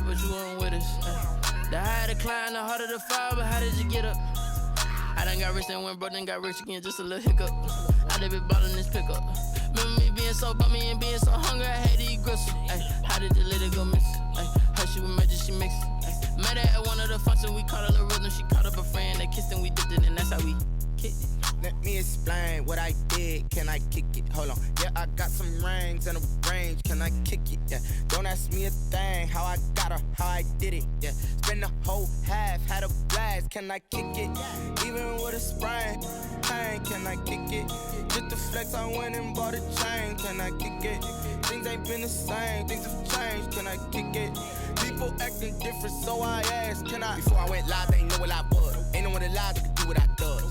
but you weren't with us. The higher the climb, the harder the fall, but how did you get up? I done got rich and went broke, then got rich again, just a little hiccup. I done been ballin' this pickup. Remember me being so bummy and being so hungry, I had to eat gristle. How did the lady go miss? Her she was magic, she mixed. Met her at one of the functions, we caught her the rhythm. She caught up a friend, they kissed and we dipped it, and that's how we kicked it. Let me explain what I did. Can I kick it? Hold on. Yeah, I got some rings and a range. Can I kick it? Yeah. Don't ask me a thing. How I got her, how I did it. Yeah. Spend the whole half, had a blast. Can I kick it? Even with a sprain, pain. Can I kick it? Just to flex, I went and bought a chain. Can I kick it? Things ain't been the same. Things have changed. Can I kick it? People acting different, so I asked. Can I? Before I went live, they ain't know what I was. Ain't no one alive that could do what I does.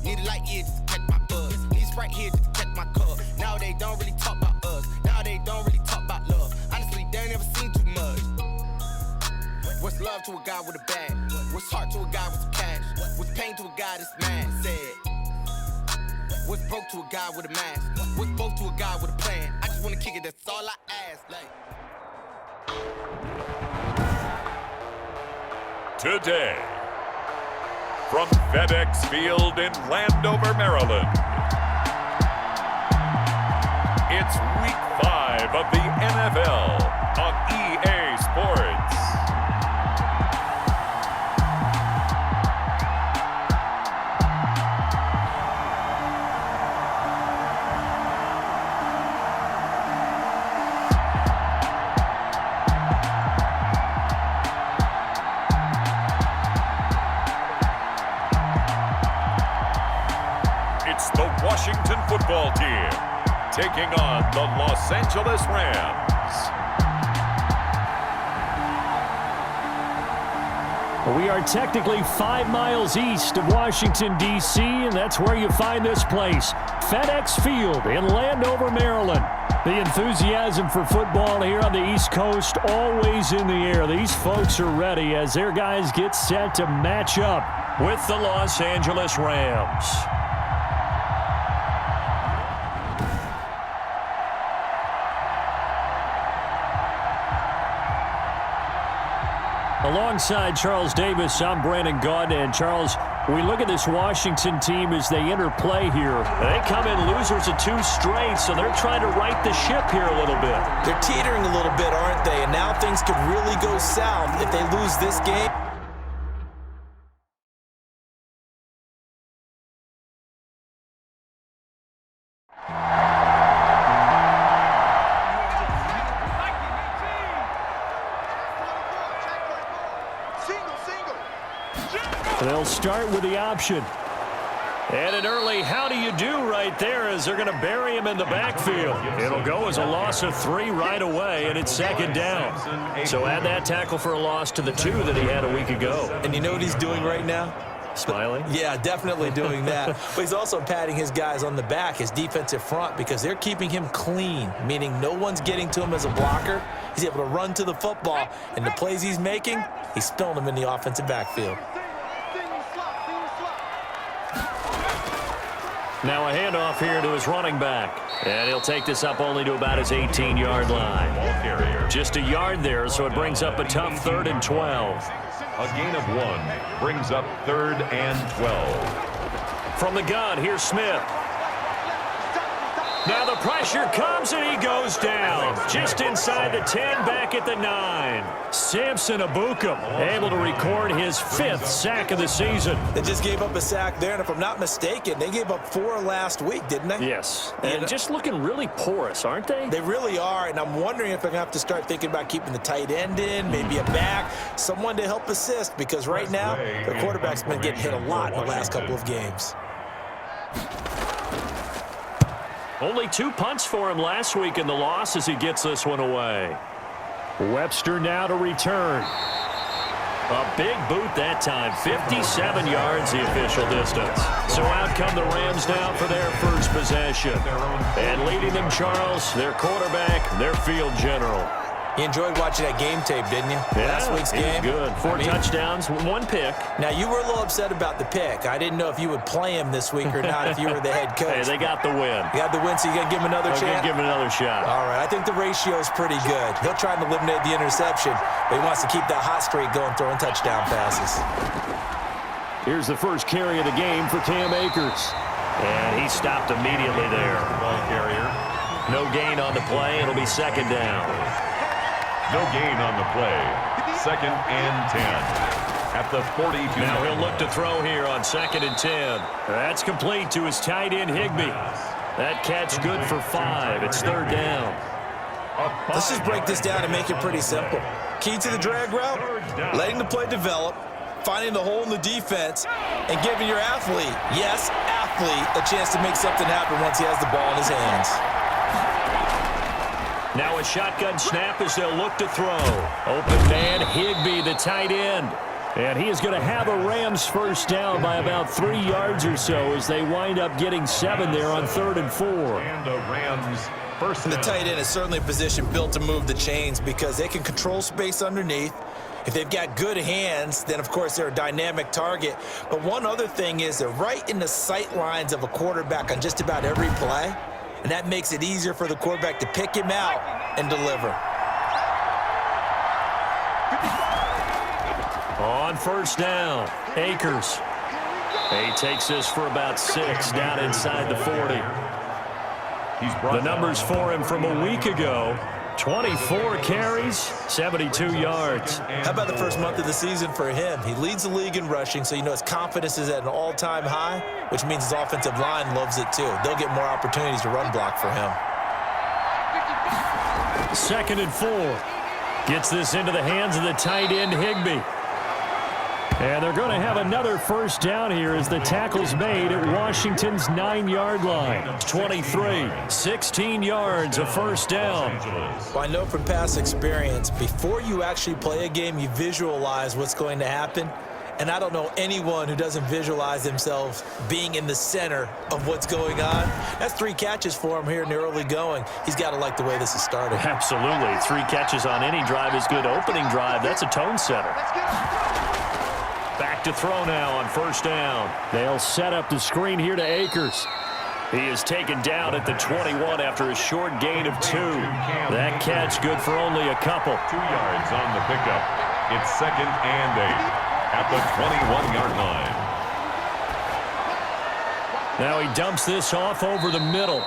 Need a light here just to catch my buzz. Need a Sprite here just to catch my cup. Now they don't really talk about us. Now they don't really talk about love. Honestly, they ain't never seen too much. What's love to a guy with a bag? What's heart to a guy with some cash? What's pain to a guy that's mad? Said. What's broke to a guy with a mask? What's both to a guy with a plan? I just wanna kick it, that's all I ask. Today, from FedEx Field in Landover, Maryland, it's Week 5 of the NFL on EA Sports. It's the Washington football team taking on the Los Angeles Rams. We are technically 5 miles east of Washington, D.C., and that's where you find this place, FedEx Field in Landover, Maryland. The enthusiasm for football here on the East Coast always in the air. These folks are ready as their guys get set to match up with the Los Angeles Rams. Alongside Charles Davis, I'm Brandon Gaudin. And Charles, we look at this Washington team as they interplay here. They come in losers of 2 straight, so they're trying to right the ship here a little bit. They're teetering a little bit, aren't they? And now things could really go south if they lose this game. They'll start with the option. And an early how do you do right there as they're going to bury him in the backfield. It'll go as a loss of 3 right away, and it's second down. So add that tackle for a loss to the 2 that he had a week ago. And you know what he's doing right now? Smiling? Yeah, definitely doing that. But he's also patting his guys on the back, his defensive front, because they're keeping him clean, meaning no one's getting to him as a blocker. He's able to run to the football, and the plays he's making, he's spilling them in the offensive backfield. Now a handoff here to his running back. And he'll take this up only to about his 18-yard line. Just a yard there, so it brings up a tough 3rd and 12. A gain of 1 brings up 3rd and 12. From the gun, here's Smith. Now the pressure comes and he goes down. Just inside the 10, back at the 9. Samson Ebukam able to record his 5th sack of the season. They just gave up a sack there, and if I'm not mistaken, they gave up 4 last week, didn't they? Yes, and just looking really porous, aren't they? They really are, and I'm wondering if they're going to have to start thinking about keeping the tight end in, maybe a back, someone to help assist, because right now, their quarterback's been getting hit a lot in the last couple of games. Only 2 punts for him last week in the loss as he gets this one away. Webster now to return. A big boot that time, 57 yards the official distance. So out come the Rams now for their first possession. And leading them, Charles, their quarterback, their field general. You enjoyed watching that game tape, didn't you? Yeah, Last week's game. Good. Four touchdowns, one pick. Now, you were a little upset about the pick. I didn't know if you would play him this week or not if you were the head coach. Hey, they got the win. You got the win, so you got to give him another chance? Give him another shot. All right, I think the ratio is pretty good. He'll try and eliminate the interception, but he wants to keep that hot streak going, throwing touchdown passes. Here's the first carry of the game for Cam Akers. And he stopped immediately there. Ball carrier. No gain on the play. It'll be second down. No gain on the play. 2nd and 10. At the 42. Now he'll look to throw here on 2nd and 10. That's complete to his tight end, Higbee. That catch good for 5. It's 3rd down. Let's just break this down and make it pretty simple. Key to the drag route, letting the play develop, finding the hole in the defense, and giving your athlete, yes, athlete, a chance to make something happen once he has the ball in his hands. Now a shotgun snap as they'll look to throw. Open man, Higbee, the tight end. And he is going to have a Rams first down by about 3 yards or so as they wind up getting 7 there on 3rd and 4. And the Rams first down. The tight end is certainly a position built to move the chains because they can control space underneath. If they've got good hands, then, of course, they're a dynamic target. But one other thing is they're right in the sight lines of a quarterback on just about every play. And that makes it easier for the quarterback to pick him out and deliver. On first down, Akers. He takes this for about 6 down inside the 40. The numbers for him from a week ago. 24 carries, 72 yards. How about the first month of the season for him? He leads the league in rushing, so you know his confidence is at an all-time high, which means his offensive line loves it too. They'll get more opportunities to run block for him. 2nd and 4. Gets this into the hands of the tight end, Higbee. And they're going to have another first down here as the tackle's made at Washington's 9-yard line. 23, 16 yards, a first down. Well, I know from past experience, before you actually play a game, you visualize what's going to happen. And I don't know anyone who doesn't visualize themselves being in the center of what's going on. That's 3 catches for him here in the early going. He's got to like the way this is started. Absolutely. 3 catches on any drive is good. Opening drive, that's a tone setter. Back to throw now on first down. They'll set up the screen here to Akers. He is taken down at the 21 after a short gain of 2. That catch good for only a couple. 2 yards on the pickup. It's 2nd and 8 at the 21-yard line. Now he dumps this off over the middle.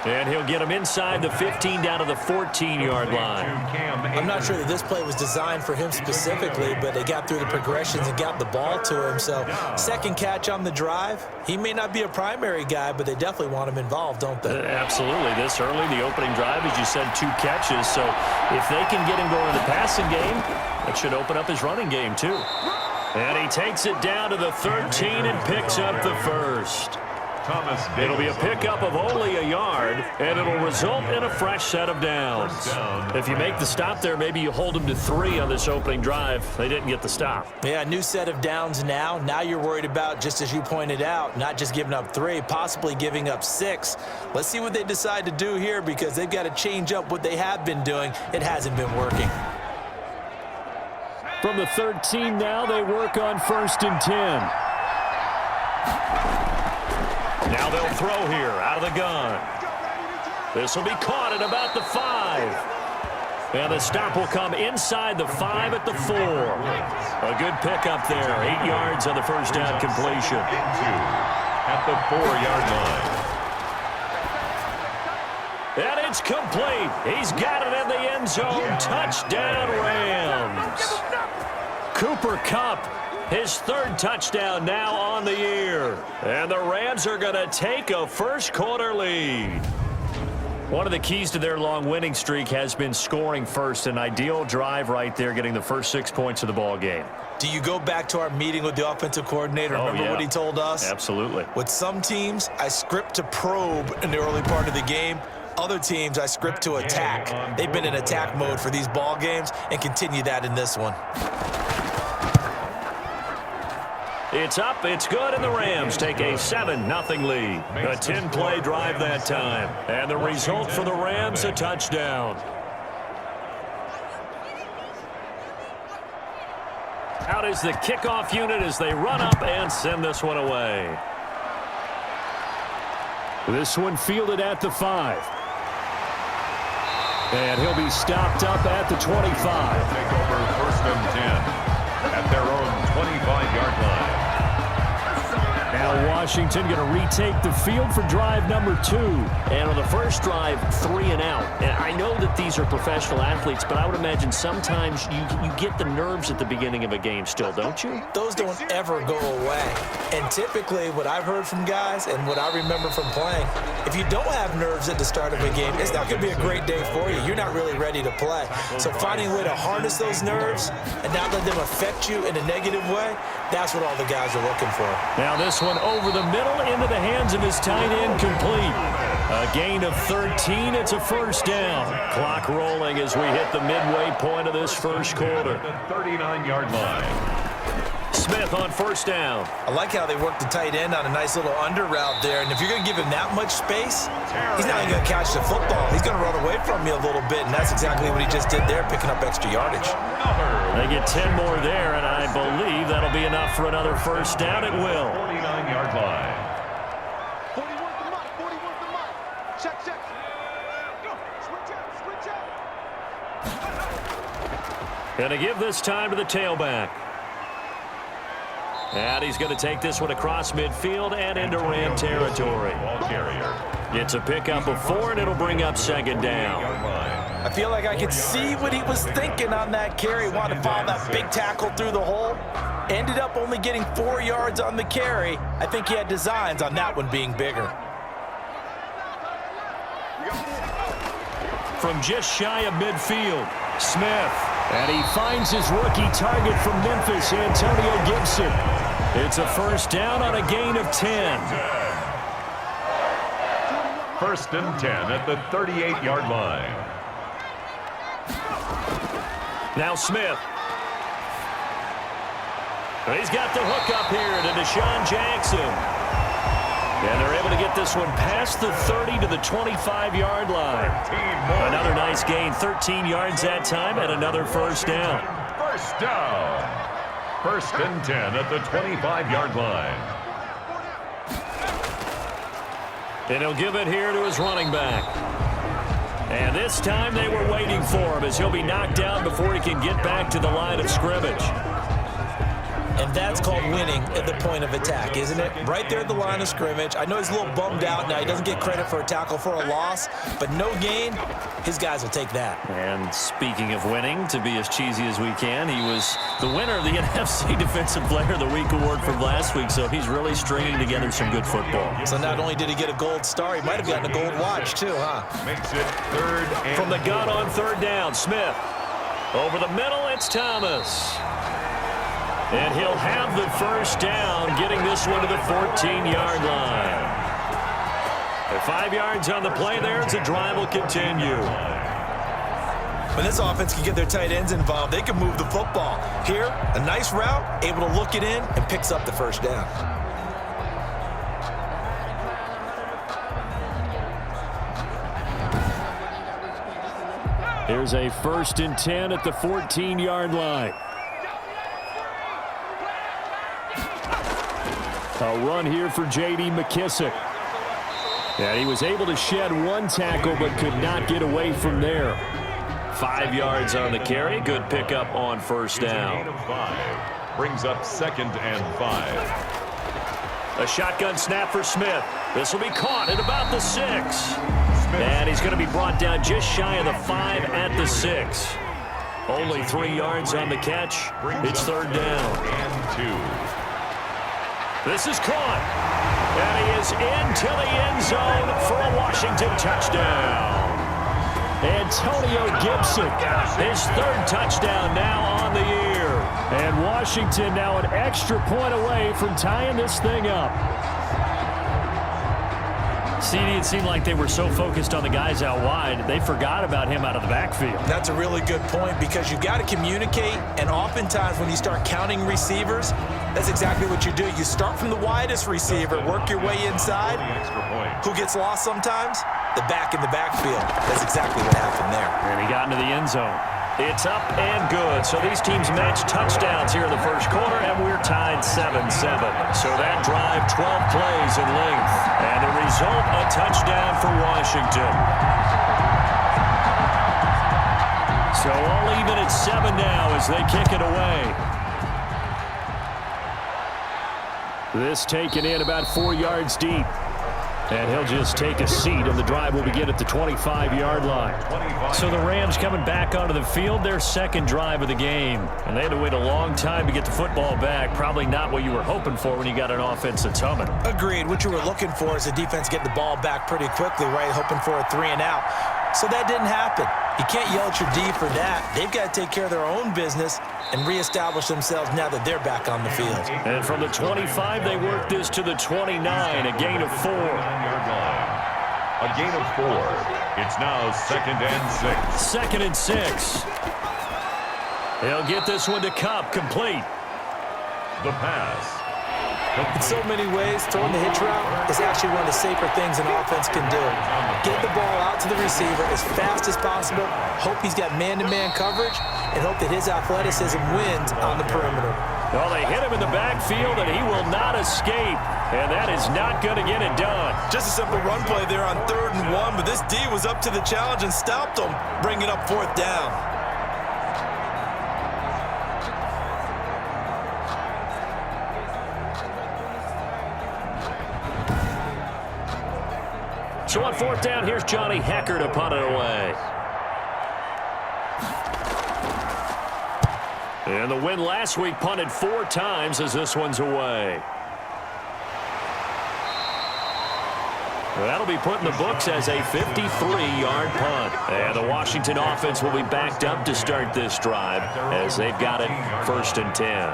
And he'll get him inside the 15 down to the 14-yard line. I'm not sure that this play was designed for him specifically, but they got through the progressions and got the ball to him. So, second catch on the drive. He may not be a primary guy, but they definitely want him involved, don't they? Absolutely. This early, the opening drive, as you said, 2 catches. So, if they can get him going in the passing game, that should open up his running game, too. And he takes it down to the 13 and picks up the first. It'll be a pickup of only a yard, and it'll result in a fresh set of downs. If you make the stop there, maybe you hold them to 3 on this opening drive. They didn't get the stop. Yeah, new set of downs now. Now you're worried about, just as you pointed out, not just giving up 3, possibly giving up 6. Let's see what they decide to do here because they've got to change up what they have been doing. It hasn't been working. From the 13 now, they work on 1st and 10. Now they'll throw here out of the gun. This will be caught at about the 5. And the stop will come inside the 5 at the 4. A good pickup there. 8 yards on the first down completion. At the 4-yard line. And it's complete. He's got it in the end zone. Touchdown, Rams. Cooper Kupp. His 3rd touchdown now on the year. And the Rams are going to take a first-quarter lead. One of the keys to their long winning streak has been scoring first. An ideal drive right there, getting the first 6 points of the ball game. Do you go back to our meeting with the offensive coordinator? Remember what he told us? Absolutely. With some teams, I script to probe in the early part of the game. Other teams, I script to attack. They've been in attack mode for these ball games and continue that in this one. It's up, it's good, and the Rams take a 7-0 lead. A 10-play drive that time. And the result for the Rams, a touchdown. Out is the kickoff unit as they run up and send this one away. This one fielded at the 5. And he'll be stopped up at the 25. Take over 1st and 10 at their own 25-yard line. Now Washington going to retake the field for drive number 2. And on the first drive, 3 and out. And I know that these are professional athletes, but I would imagine sometimes you get the nerves at the beginning of a game still, don't you? Those don't ever go away. And typically what I've heard from guys and what I remember from playing, if you don't have nerves at the start of a game, it's not going to be a great day for you. You're not really ready to play. So finding a way to harness those nerves and not let them affect you in a negative way, that's what all the guys are looking for. Now this one over the middle into the hands of his tight end, complete. A gain of 13. It's a first down. Clock rolling as we hit the midway point of this first quarter. The 39-yard line. Smith on first down. I like how they work the tight end on a nice little under route there. And if you're going to give him that much space, he's not even going to catch the football. He's going to run away from you a little bit, and that's exactly what he just did there, picking up extra yardage. They get 10 more there, and I believe that'll be enough for another first down. It will. 49-yard line. 41 the mark, 41 the mark. Check. Go. Switch out. Going to give this time to the tailback. And he's going to take this one across midfield and into Ram territory. Ball carrier. It's a pickup of 4, and it'll bring up second down. I feel like I could see what he was thinking on that carry. Wanted to follow that big tackle through the hole. Ended up only getting 4 yards on the carry. I think he had designs on that one being bigger. From just shy of midfield, Smith. And he finds his rookie target from Memphis, Antonio Gibson. It's a first down on a gain of 10. 1st and 10 at the 38-yard line. Now Smith. He's got the hook up here to Deshaun Jackson. And they're able to get this one past the 30 to the 25-yard line. Another nice gain, 13 yards that time, and another first down. First down. 1st and 10 at the 25-yard line. And he'll give it here to his running back. And this time they were waiting for him as he'll be knocked down before he can get back to the line of scrimmage. And that's called winning at the point of attack, isn't it? Right there at the line of scrimmage. I know he's a little bummed out now. He doesn't get credit for a tackle for a loss, but no gain, his guys will take that. And speaking of winning, to be as cheesy as we can, he was the winner of the NFC Defensive Player of the Week award from last week, so he's really stringing together some good football. So not only did he get a gold star, he might have gotten a gold watch too, huh? Makes it 3rd and From the gun on 3rd down, Smith. Over the middle, it's Thomas. And he'll have the first down, getting this one to the 14-yard line. At 5 yards on the play there, the drive will continue. When this offense can get their tight ends involved, they can move the football. Here, a nice route, able to look it in, and picks up the first down. Here's a 1st and 10 at the 14-yard line. A run here for J.D. McKissick. And he was able to shed one tackle but could not get away from there. 5 yards on the carry. Good pickup on first down. Gain of 5. Brings up 2nd and 5. A shotgun snap for Smith. This will be caught at about the 6. And he's going to be brought down just shy of the 5 at the 6. Only 3 yards on the catch. It's 3rd down. And 2. This is caught, and he is into the end zone for a Washington touchdown. Antonio Gibson, his 3rd touchdown now on the year. And Washington now an extra point away from tying this thing up. CD, it seemed like they were so focused on the guys out wide, they forgot about him out of the backfield. That's a really good point because you got to communicate, and oftentimes when you start counting receivers, that's exactly what you do. You start from the widest receiver, work your way inside. Who gets lost sometimes? The back in the backfield. That's exactly what happened there. And he got into the end zone. It's up and good. So these teams match touchdowns here in the first quarter, and we're tied 7-7. So that drive, 12 plays in length. And the result, a touchdown for Washington. So all even at 7 now as they kick it away. This taken in about 4 yards deep. And he'll just take a seat, and the drive will begin at the 25-yard line. So the Rams coming back onto the field, their second drive of the game. And they had to wait a long time to get the football back. Probably not what you were hoping for when you got an offense that's humming. Agreed. What you were looking for is the defense getting the ball back pretty quickly, right? Hoping for a 3-and-out. So that didn't happen. You can't yell at your D for that. They've got to take care of their own business and reestablish themselves now that they're back on the field. And from the 25, they work this to the 29, a gain of 4. A gain of 4. It's now 2nd and 6. 2nd and 6. He'll get this one to Kupp, complete. The pass. In so many ways, throwing the hitch route is actually one of the safer things an offense can do. Get the ball out to the receiver as fast as possible, hope he's got man-to-man coverage, and hope that his athleticism wins on the perimeter. Well, they hit him in the backfield, and he will not escape. And that is not going to get it done. Just a simple run play there on 3rd and 1, but this D was up to the challenge and stopped him, bringing up 4th down. So on 4th down, here's Johnny Hekker to punt it away. And the win last week punted 4 times as this one's away. That'll be put in the books as a 53-yard punt. And the Washington offense will be backed up to start this drive as they've got it 1st and 10.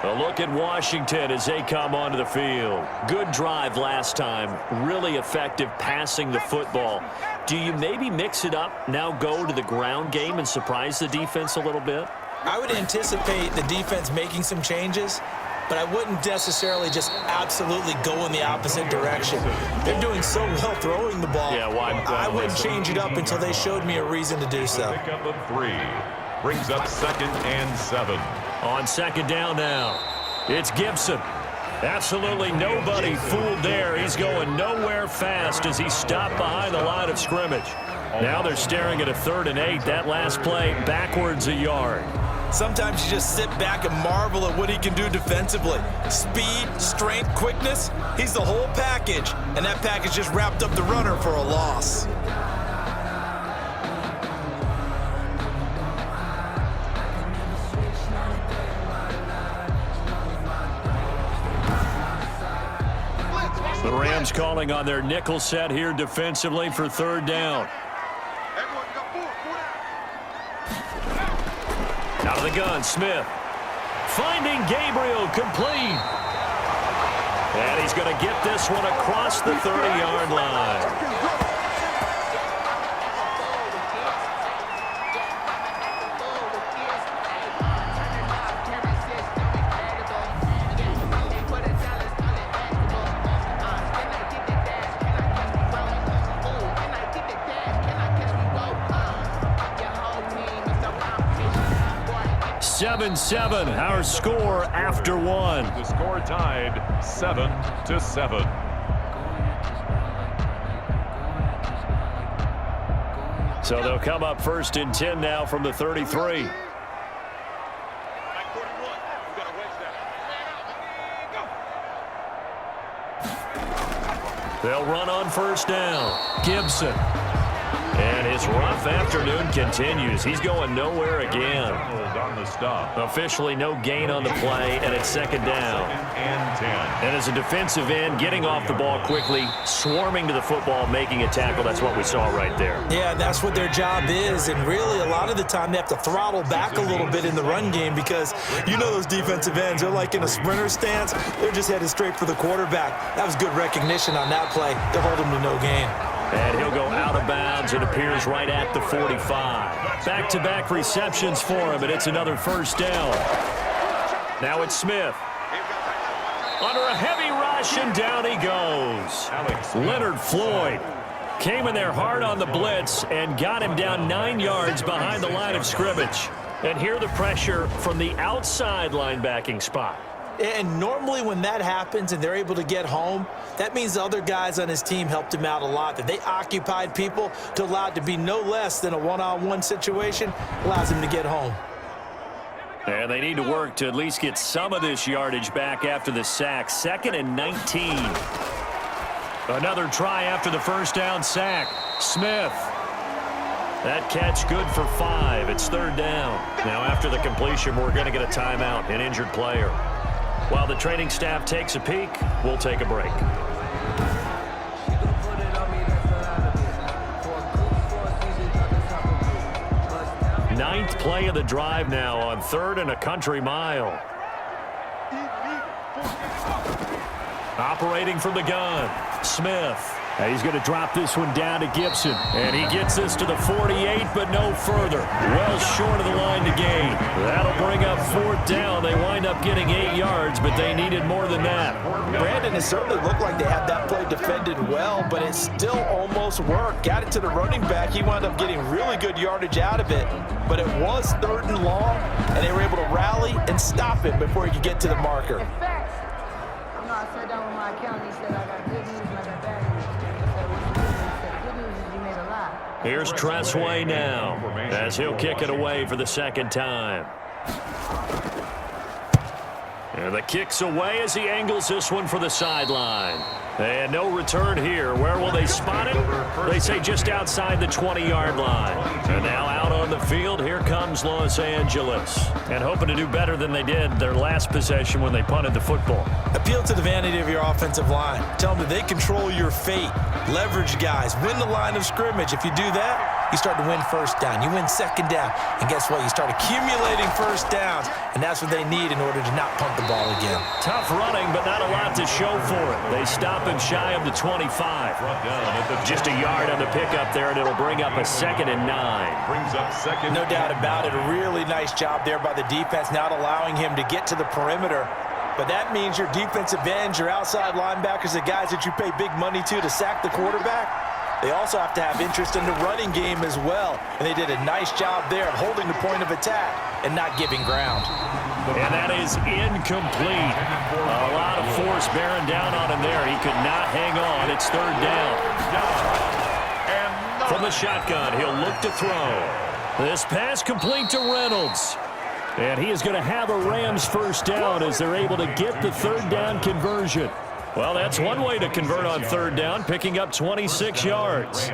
A look at Washington as they come onto the field. Good drive last time. Really effective passing the football. Do you maybe mix it up, now go to the ground game and surprise the defense a little bit? I would anticipate the defense making some changes, but I wouldn't necessarily just absolutely go in the opposite direction. They're doing so well throwing the ball. Yeah, why? I wouldn't change it up until they showed me a reason to do so. Pick up of 3. Brings up 2nd and 7. On 2nd down now, it's Gibson. Absolutely nobody fooled there. He's going nowhere fast as he stopped behind the line of scrimmage. Now they're staring at a 3rd and 8. That last play backwards a yard. Sometimes you just sit back and marvel at what he can do defensively. Speed, strength, quickness, he's the whole package. And that package just wrapped up the runner for a loss. The Rams calling on their nickel set here defensively for 3rd down. Out of the gun, Smith. Finding Gabriel, complete. And he's going to get this one across the 30-yard line. Seven, our score after 1. The score tied 7-7. So they'll come up 1st and 10 now from the 33. They'll run on 1st down. Gibson. And his rough afternoon continues. He's going nowhere again. On the stop. Officially no gain on the play, and it's 2nd down. 2nd and 10. And as a defensive end, getting off the ball quickly, swarming to the football, making a tackle, that's what we saw right there. Yeah, that's what their job is, and really a lot of the time they have to throttle back a little bit in the run game because you know those defensive ends, they're like in a sprinter stance. They're just headed straight for the quarterback. That was good recognition on that play to hold him to no gain. And he'll go out of bounds. It appears right at the 45. Back-to-back receptions for him, and it's another 1st down. Now it's Smith. Under a heavy rush, and down he goes. Leonard Floyd Came in there hard on the blitz and got him down 9 yards behind the line of scrimmage. And here the pressure from the outside linebacking spot. And normally when that happens and they're able to get home, that means the other guys on his team helped him out a lot. That they occupied people to allow it to be no less than a one-on-one situation allows him to get home. And they need to work to at least get some of this yardage back after the sack. 2nd and 19. Another try after the first down sack. Smith. That catch good for 5. It's 3rd down. Now after the completion, we're going to get a timeout, an injured player. While the training staff takes a peek, we'll take a break. 9th play of the drive now on 3rd and a country mile. Operating from the gun, Smith. He's going to drop this one down to Gibson. And he gets this to the 48, but no further. Well short of the line to gain. That'll bring up 4th down. They wind up getting 8 yards, but they needed more than that. Brandon, it certainly looked like they had that play defended well, but it still almost worked. Got it to the running back. He wound up getting really good yardage out of it. But it was 3rd and long, and they were able to rally and stop it before he could get to the marker. I sat down with my accountant. He said, I got good news and I got bad news. Good news is you made a lie. Here's Tressway now as he'll kick it away for the 2nd time. And the kick's away as he angles this one for the sideline. And no return here. Where will they spot it? They say just outside the 20-yard line. And now out on the field, here comes Los Angeles. And hoping to do better than they did their last possession when they punted the football. Appeal to the vanity of your offensive line. Tell them that they control your fate. Leverage guys. Win the line of scrimmage. If you do that, you start to win 1st down. You win 2nd down. And guess what? You start accumulating 1st downs. And that's what they need in order to not punt the ball again. Tough running, but not a lot to show for it. They stop him shy of the 25. Just a yard on the pickup there, and it'll bring up a 2nd and 9. Brings up 2nd. No doubt about it. A really nice job there by the defense, not allowing him to get to the perimeter. But that means your defensive ends, your outside linebackers, the guys that you pay big money to sack the quarterback, they also have to have interest in the running game as well. And they did a nice job there of holding the point of attack and not giving ground. And that is incomplete. A lot of force bearing down on him there. He could not hang on. It's 3rd down. From the shotgun, he'll look to throw. This pass complete to Reynolds. And he is going to have a Rams 1st down as they're able to get the 3rd down conversion. Well, that's one way to convert on 3rd down, picking up 26 yards.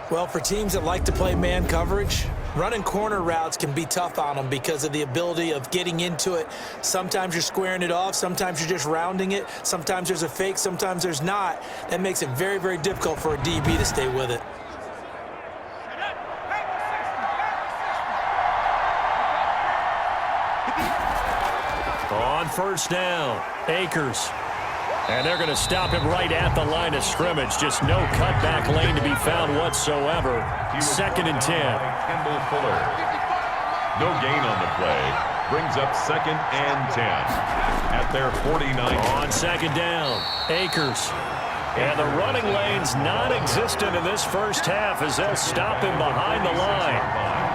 Well, for teams that like to play man coverage, running corner routes can be tough on them because of the ability of getting into it. Sometimes you're squaring it off. Sometimes you're just rounding it. Sometimes there's a fake. Sometimes there's not. That makes it very, very difficult for a DB to stay with it. On 1st down, Akers. And they're going to stop him right at the line of scrimmage. Just no cutback lane to be found whatsoever. 2nd and 10. Kendall Fuller. No gain on the play. Brings up 2nd and 10. At their 49. On 2nd down, Akers. And the running lane's non-existent in this 1st half as they'll stop him behind the line.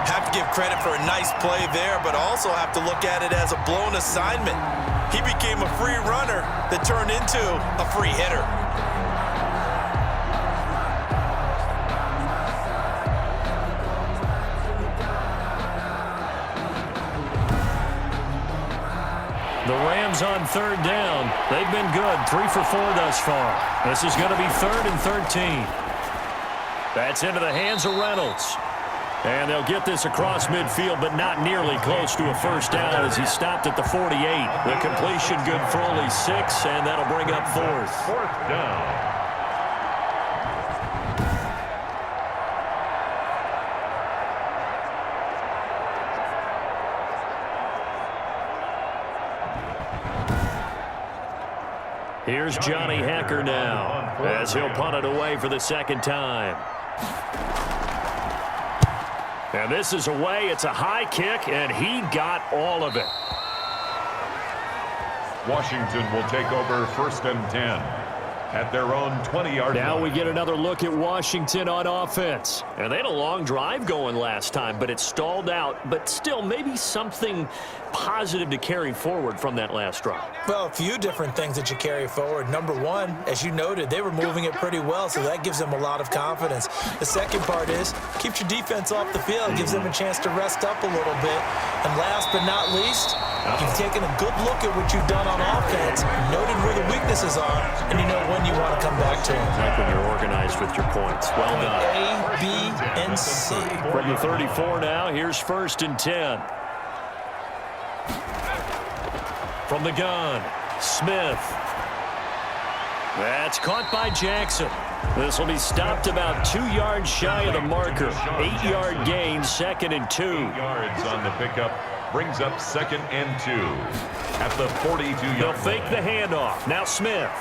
Have to give credit for a nice play there, but also have to look at it as a blown assignment. He became a free runner that turned into a free hitter. The Rams on 3rd down. They've been good, 3 for 4 thus far. This is going to be 3rd and 13. That's into the hands of Reynolds. And they'll get this across midfield, but not nearly close to a 1st down as he stopped at the 48. The completion good for only 6, and that'll bring up 4th. 4th down. Here's Johnny Hekker now as he'll punt it away for the 2nd time. And this is away. It's a high kick, and he got all of it. Washington will take over 1st and 10. at their own 20-yard line. Now we get another look at Washington on offense. And they had a long drive going last time, but it stalled out. But still, maybe something positive to carry forward from that last drive. Well, a few different things that you carry forward. Number one, as you noted, they were moving it pretty well, so that gives them a lot of confidence. The second part is, keeps your defense off the field, gives them a chance to rest up a little bit. And last but not least, you've taken a good look at what you've done on offense, noted where the weaknesses are, and you know when you want to come back to them. Like when you're organized with your points. Well done. A, B, and C. From the 34 now, here's 1st and 10. From the gun, Smith. That's caught by Jackson. This will be stopped about 2 yards shy of the marker. 8-yard gain, 2nd and 2. 8 yards on the pickup brings up 2nd and 2 at the 42-yard They'll line. fake the handoff. Now Smith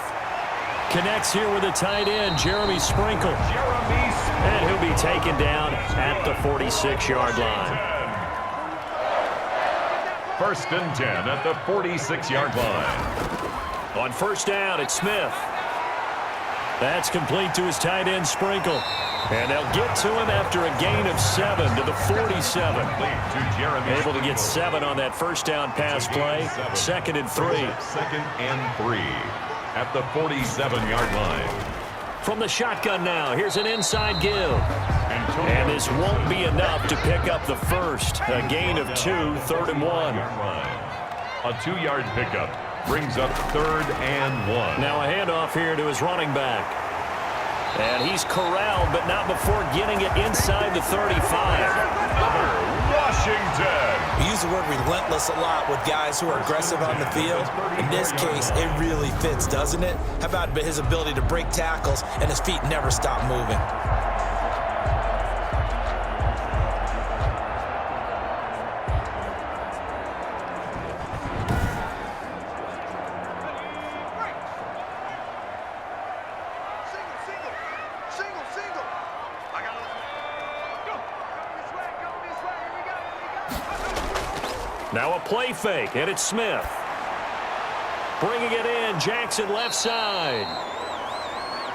connects here with a tight end, Jeremy Sprinkle. And he'll be taken down at the 46-yard line. 1st and 10 at the 46-yard line. On 1st down, it's Smith. That's complete to his tight end, Sprinkle. And they'll get to him after a gain of 7 to the 47. Able to get 7 on that 1st down pass play. 2nd and 3. 2nd and 3 at the 47-yard line. From the shotgun now, here's an inside give. And this won't be enough to pick up the first. A gain of 2, 3rd and 1. A 2-yard pickup brings up 3rd and 1. Now a handoff here to his running back. And he's corralled, but not before getting it inside the 35. Washington. We use the word relentless a lot with guys who are aggressive on the field. In this case, it really fits, doesn't it? How about his ability to break tackles and his feet never stop moving? Now a play fake, and it's Smith. Bringing it in, Jackson left side.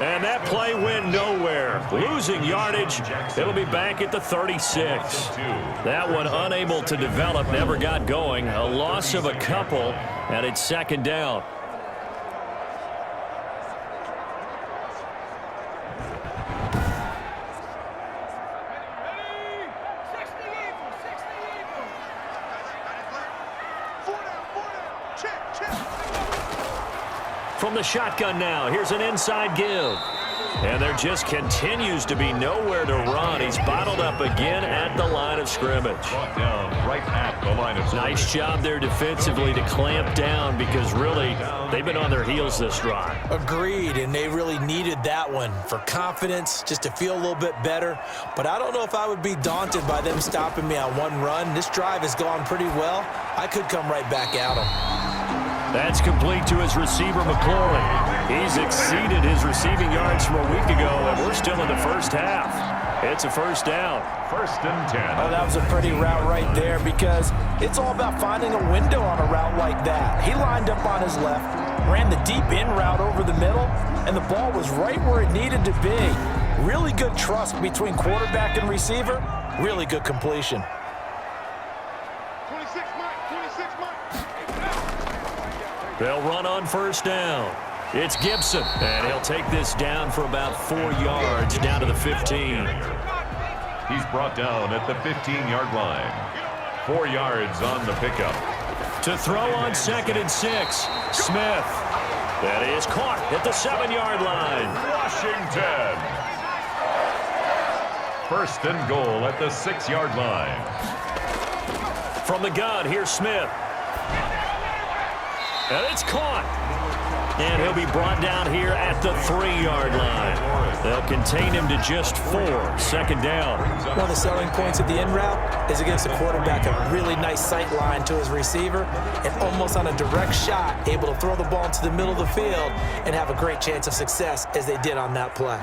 And that play went nowhere. Losing yardage, it'll be back at the 36. That one unable to develop, never got going. A loss of a couple, and it's 2nd down. From the shotgun now, here's an inside give. And there just continues to be nowhere to run. He's bottled up again at the line of scrimmage. Brought down right at the line of scrimmage. Nice job there defensively to clamp down because really they've been on their heels this drive. Agreed, and they really needed that one for confidence, just to feel a little bit better. But I don't know if I would be daunted by them stopping me on one run. This drive has gone pretty well. I could come right back at them. That's complete to his receiver, McClory. He's exceeded his receiving yards from a week ago, and we're still in the first half. It's a 1st down. 1st and 10. Oh, that was a pretty route right there because it's all about finding a window on a route like that. He lined up on his left, ran the deep in route over the middle, and the ball was right where it needed to be. Really good trust between quarterback and receiver. Really good completion. 26 Mike, 26 Mike. They'll run on 1st down. It's Gibson, and he'll take this down for about 4 yards, down to the 15. He's brought down at the 15-yard line. 4 yards on the pickup. To throw on 2nd and 6, Smith. That is caught at the 7-yard line. Washington. 1st and goal at the 6-yard line. From the gun, here's Smith. And it's caught. And he'll be brought down here at the 3-yard line. They'll contain him to just 4. 2nd down. One of the selling points of the in route is it gives the quarterback a really nice sight line to his receiver and almost on a direct shot able to throw the ball into the middle of the field and have a great chance of success as they did on that play.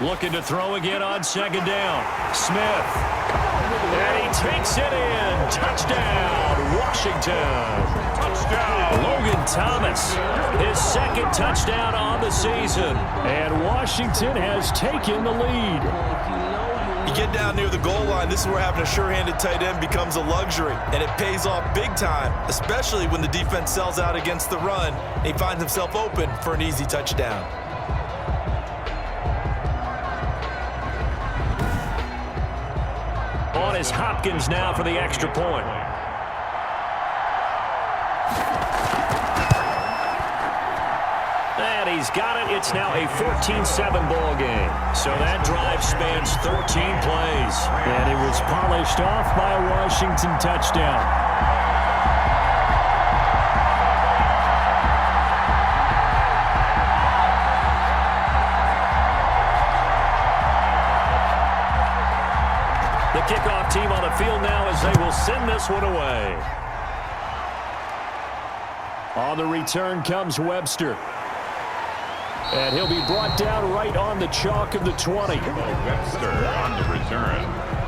Looking to throw again on second down. Smith. And he takes it in. Touchdown, Washington. Touchdown. Logan Thomas, his second touchdown on the season. And Washington has taken the lead. You get down near the goal line, this is where having a sure-handed tight end becomes a luxury, and it pays off big time, especially when the defense sells out against the run, and he finds himself open for an easy touchdown. On is Hopkins now for the extra point. And he's got it. It's now a 14-7 ball game. So that drive spans 13 plays. And it was polished off by a Washington touchdown. The kickoff team on the field now as they will send this one away. On the return comes Webster. And he'll be brought down right on the chalk of the 20. Webster on the return.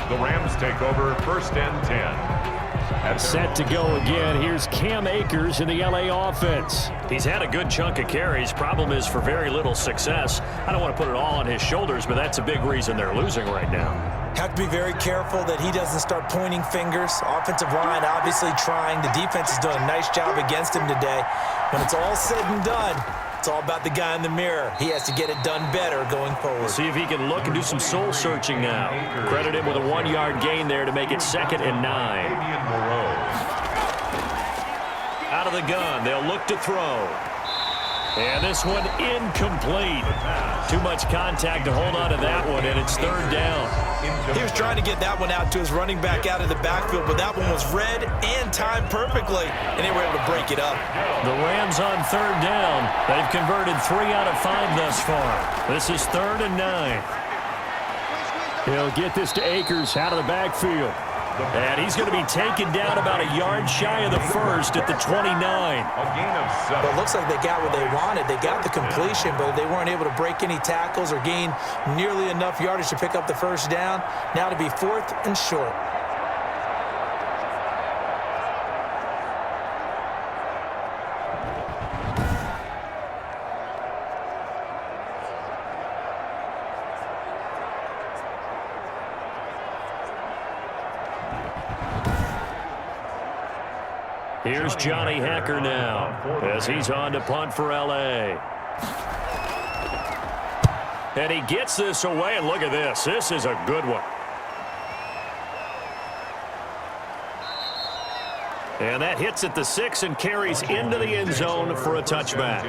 The Rams take over 1st and 10. Set to go again. Here's Cam Akers in the LA offense. He's had a good chunk of carries. Problem is for very little success. I don't want to put it all on his shoulders, but that's a big reason they're losing right now. Have to be very careful that he doesn't start pointing fingers. Offensive line obviously trying. The defense is doing a nice job against him today. When it's all said and done, it's all about the guy in the mirror. He has to get it done better going forward. See if he can look and do some soul searching now. Credit him with a 1-yard gain there to make it 2nd and 9. Out of the gun, they'll look to throw. And this one incomplete. Too much contact to hold on to that one, and it's 3rd down. He was trying to get that one out to his running back out of the backfield, but that one was read and timed perfectly, and they were able to break it up. The Rams on 3rd down. They've converted 3 out of 5 thus far. This is 3rd and 9. He'll get this to Akers out of the backfield. And he's going to be taken down about a yard shy of the 1st at the 29. A gain of 7. But it looks like they got what they wanted. They got the completion, but they weren't able to break any tackles or gain nearly enough yardage to pick up the 1st down. Now to be 4th and short. Here's Johnny Hacker now as he's on to punt for L.A. And he gets this away, and look at this. This is a good one. And that hits at the 6 and carries into the end zone for a touchback.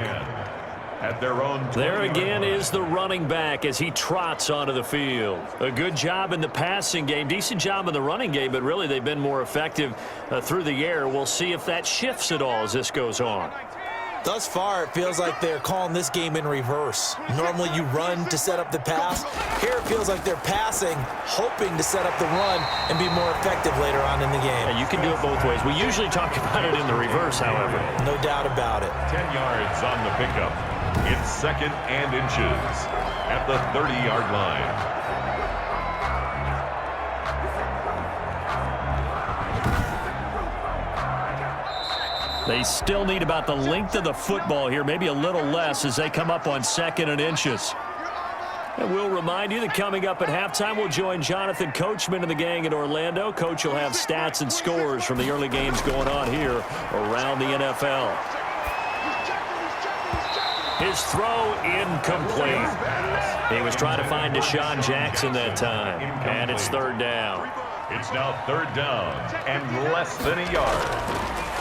At their own 20. There again is the running back as he trots onto the field. A good job in the passing game, decent job in the running game, but really they've been more effective through the air. We'll see if that shifts at all as this goes on. Thus far, it feels like they're calling this game in reverse. Normally you run to set up the pass. Here it feels like they're passing, hoping to set up the run and be more effective later on in the game. Yeah, you can do it both ways. We usually talk about it in the reverse, however. No doubt about it. 10 yards on the pickup. It's 2nd and inches at the 30-yard line. They still need about the length of the football here, maybe a little less as they come up on 2nd and inches. And we'll remind you that coming up at halftime, we'll join Jonathan Coachman and the gang in Orlando. Coach will have stats and scores from the early games going on here around the NFL. His throw incomplete. He was trying to find Deshaun Jackson that time, and it's 3rd down. It's now 3rd down and less than a yard.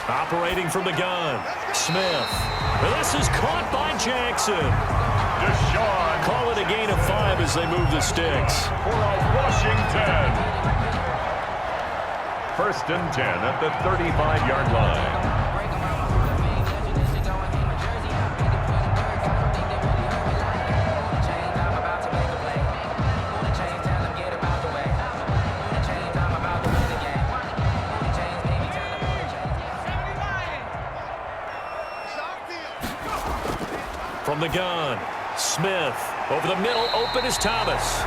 Operating from the gun, Smith. This is caught by Jackson. Deshaun. Call it a gain of 5 as they move the sticks. For a Washington. 1st and 10 at the 35-yard line. From the gun, Smith. Over the middle, open is Thomas.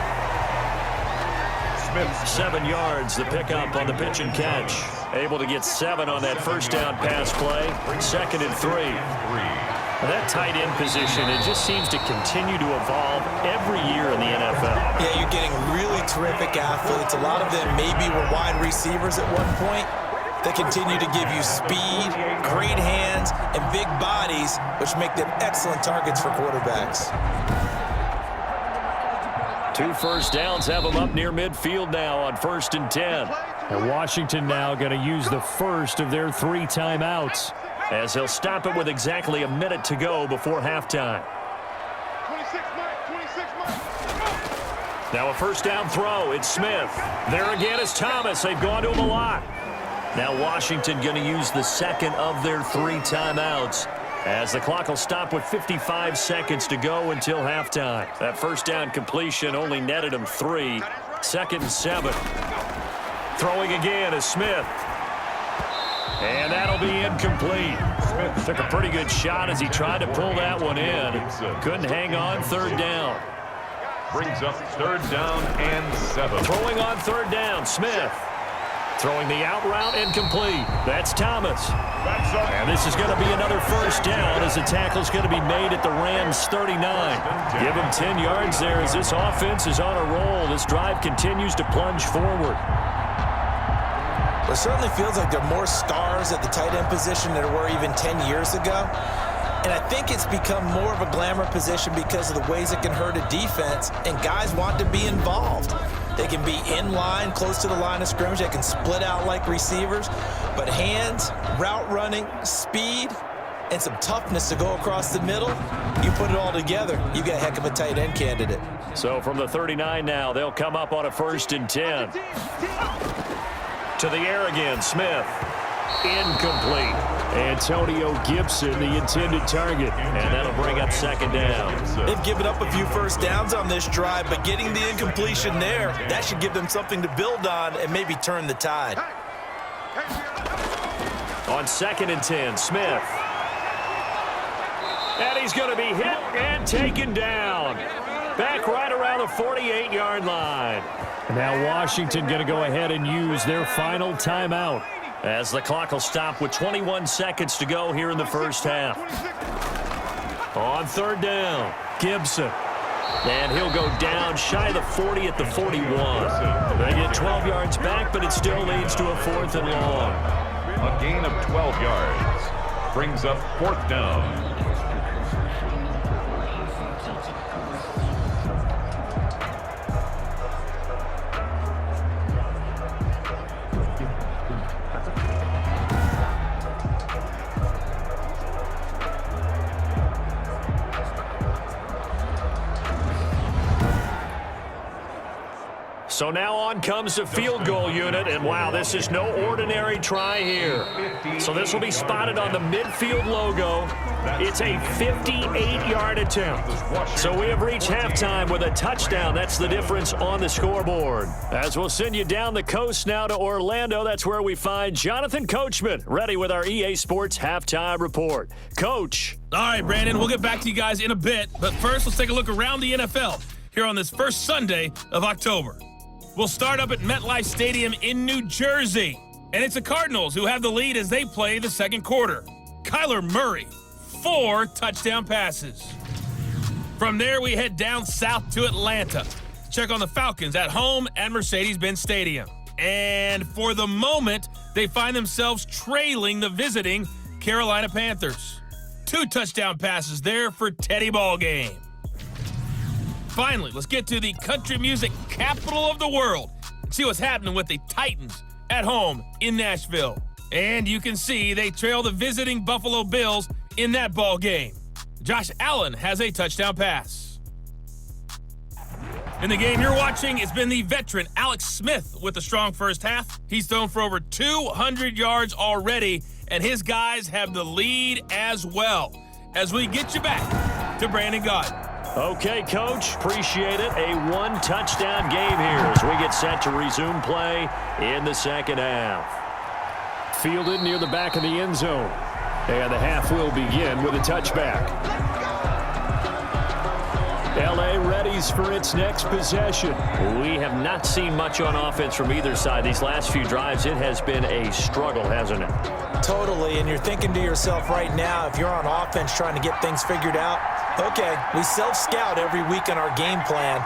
7 yards, the pickup on the pitch and catch. Able to get 7 on that first down pass play. 2nd and 3. That tight end position, it just seems to continue to evolve every year in the NFL. Yeah, you're getting really terrific athletes. A lot of them maybe were wide receivers at one point. They continue to give you speed, great hands, and big bodies, which make them excellent targets for quarterbacks. 2 first downs have them up near midfield now on 1st and 10. And Washington now going to use the first of their 3 timeouts, as they'll stop it with exactly a minute to go before halftime. 26 miles. Now a first down throw. It's Smith. There again is Thomas. They've gone to him a lot. Now Washington going to use the 2nd of their 3 timeouts, as the clock will stop with 55 seconds to go until halftime. That first down completion only netted him 3. 2nd and 7. Throwing again is Smith. And that'll be incomplete. Smith took a pretty good shot as he tried to pull that one in. Couldn't hang on 3rd down. Brings up 3rd down and 7. Throwing on 3rd down, Smith. Throwing the out route incomplete. That's Thomas. And this is going to be another first down, as the tackle's going to be made at the Rams 39. Give him 10 yards there as this offense is on a roll. This drive continues to plunge forward. It certainly feels like there are more stars at the tight end position than there were even 10 years ago. And I think it's become more of a glamour position because of the ways it can hurt a defense, and guys want to be involved. They can be in line, close to the line of scrimmage. They can split out like receivers. But hands, route running, speed, and some toughness to go across the middle, you put it all together, you got a heck of a tight end candidate. So from the 39 now, they'll come up on a 1st and 10. To the air again, Smith. Incomplete. Antonio Gibson, the intended target. And that'll bring up 2nd down. They've given up a few first downs on this drive, but getting the incompletion there, that should give them something to build on and maybe turn the tide. On 2nd and 10, Smith. And he's going to be hit and taken down. Back right around the 48-yard line. And now Washington going to go ahead and use their final timeout, as the clock will stop with 21 seconds to go here in the first half. On 3rd down, Gibson. And he'll go down shy of the 40 at the 41. They get 12 yards back, but it still leads to a 4th and long. A gain of 12 yards. Brings up 4th down. So now on comes the field goal unit, and wow, this is no ordinary try here. So this will be spotted on the midfield logo. It's a 58-yard attempt. So we have reached halftime with a touchdown. That's the difference on the scoreboard. As we'll send you down the coast now to Orlando, that's where we find Jonathan Coachman, ready with our EA Sports Halftime Report. Coach. All right, Brandon, we'll get back to you guys in a bit. But first, let's take a look around the NFL here on this first Sunday of October. We'll start up at MetLife Stadium in New Jersey. And it's the Cardinals who have the lead as they play the second quarter. Kyler Murray, 4 touchdown passes. From there, we head down south to Atlanta. Check on the Falcons at home at Mercedes-Benz Stadium. And for the moment, they find themselves trailing the visiting Carolina Panthers. 2 touchdown passes there for Teddy Ballgame. Finally, let's get to the country music capital of the world and see what's happening with the Titans at home in Nashville. And you can see they trail the visiting Buffalo Bills in that ball game. Josh Allen has a touchdown pass. In the game you're watching, it's been the veteran Alex Smith with a strong first half. He's thrown for over 200 yards already, and his guys have the lead as well. As we get you back to Brandon Gaudin. Okay, Coach, appreciate it. A 1-touchdown game here as we get set to resume play in the second half. Fielded near the back of the end zone. And the half will begin with a touchback. L.A. readies for its next possession. We have not seen much on offense from either side. These last few drives, it has been a struggle, hasn't it? Totally, and you're thinking to yourself right now, if you're on offense trying to get things figured out, okay, we self-scout every week on our game plan.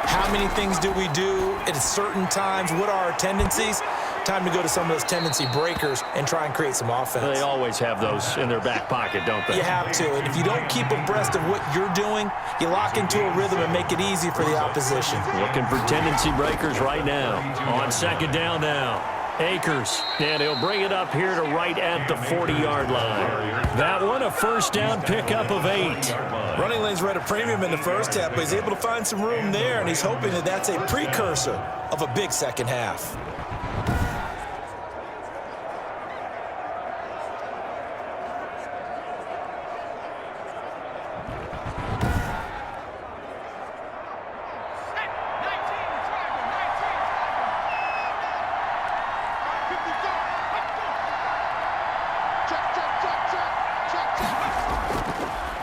How many things do we do at certain times? What are our tendencies? Time to go to some of those tendency breakers and try and create some offense. They always have those in their back pocket, don't they? You have to, and if you don't keep abreast of what you're doing, you lock into a rhythm and make it easy for the opposition. Looking for tendency breakers right now. On second down now. Akers, and he'll bring it up here to right at the 40-yard line. That one a first down pickup of 8. Running lanes were at a premium in the first half, but he's able to find some room there, and he's hoping that that's a precursor of a big second half.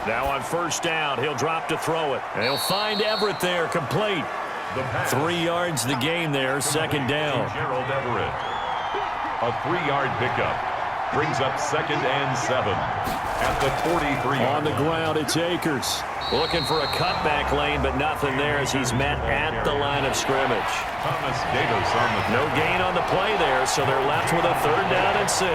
Now on first down, he'll drop to throw it. And he'll find Everett there, complete. 3 yards the gain there, second down. Gerald Everett. A 3-yard pickup. Brings up 2nd and 7 at the 43. On the ground, it's Akers. Looking for a cutback lane, but nothing there as he's met at the line of scrimmage. Thomas Davis on the No gain on the play there, so they're left with a 3rd down and 6.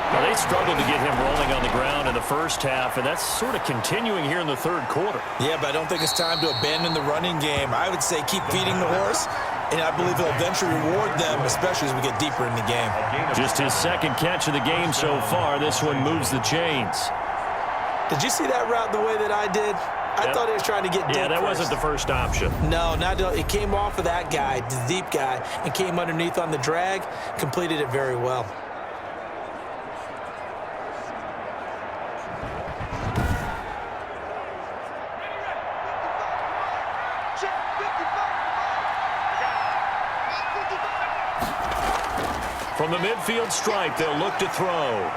Well, they struggled to get him rolling on the ground in the first half, and that's sort of continuing here in the third quarter. Yeah, but I don't think it's time to abandon the running game. I would say keep feeding the horse, and I believe he'll eventually reward them, especially as we get deeper in the game. Just his second catch of the game so far. This one moves the chains. Did you see that route the way that I did? I thought he was trying to get deep. Yeah, that first. wasn't the first option. No, not it came off of that guy, the deep guy, and came underneath on the drag, completed it very well. From the midfield stripe, they'll look to throw.